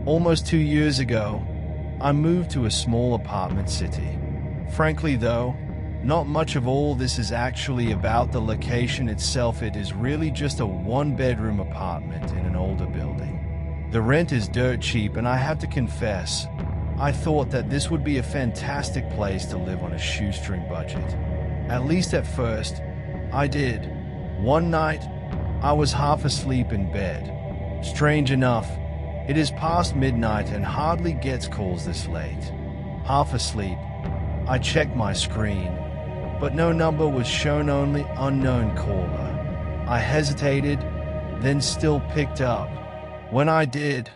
Almost 2 years ago, I moved to a small apartment city. Frankly though, not much of all this is actually about the location itself. It is really just a one-bedroom apartment in an older building. The rent is dirt cheap, and I have to confess, I thought that this would be a fantastic place to live on a shoestring budget. At least at first, I did. One night, I was half asleep in bed. Strange enough, it is past midnight and hardly gets calls this late. Half asleep, I checked my screen, but no number was shown, only unknown caller. I hesitated, then still picked up. When I did,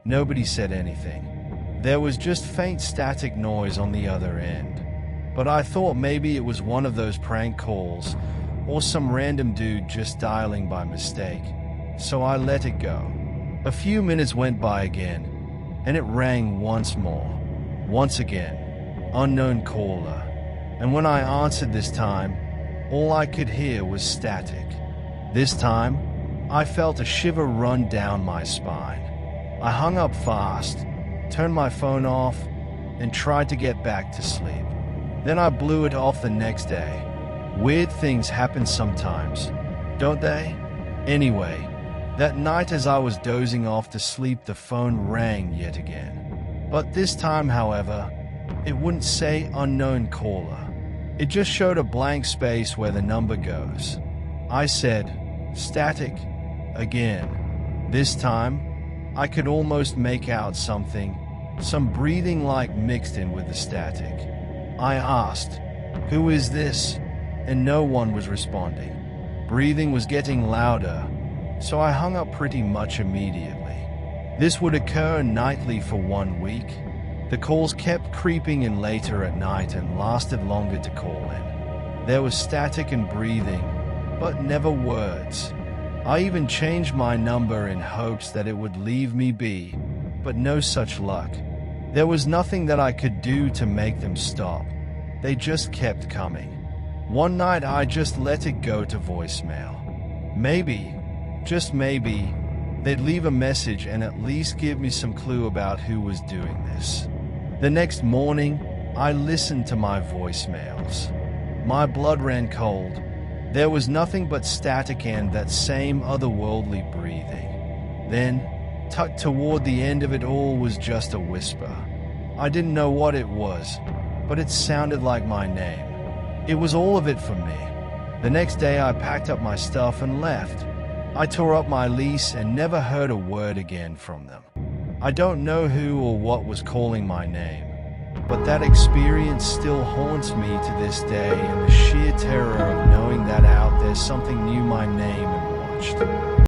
nobody said anything. There was just faint static noise on the other end. But I thought maybe it was one of those prank calls, or some random dude just dialing by mistake. So I let it go. A few minutes went by again, and it rang once more. Once again, unknown caller. And when I answered this time, all I could hear was static. This time, I felt a shiver run down my spine. I hung up fast, turned my phone off, and tried to get back to sleep. Then I blew it off the next day. Weird things happen sometimes, don't they? Anyway, that night as I was dozing off to sleep, the phone rang yet again. But this time, however, it wouldn't say unknown caller. It just showed a blank space where the number goes. I said, static, again. This time, I could almost make out something, some breathing like mixed in with the static. I asked, "Who is this?" And no one was responding. Breathing was getting louder, so I hung up pretty much immediately. This would occur nightly for 1 week. The calls kept creeping in later at night and lasted longer to call in. There was static and breathing, but never words. I even changed my number in hopes that it would leave me be, but no such luck. There was nothing that I could do to make them stop. They just kept coming. One night I just let it go to voicemail. Maybe, just maybe, they'd leave a message and at least give me some clue about who was doing this. The next morning, I listened to my voicemails. My blood ran cold. There was nothing but static and that same otherworldly breathing. Then, tucked toward the end of it all was just a whisper. I didn't know what it was, but it sounded like my name. It was all of it for me. The next day I packed up my stuff and left. I tore up my lease and never heard a word again from them. I don't know who or what was calling my name, but that experience still haunts me to this day, and the sheer terror of knowing that out there something knew my name and watched.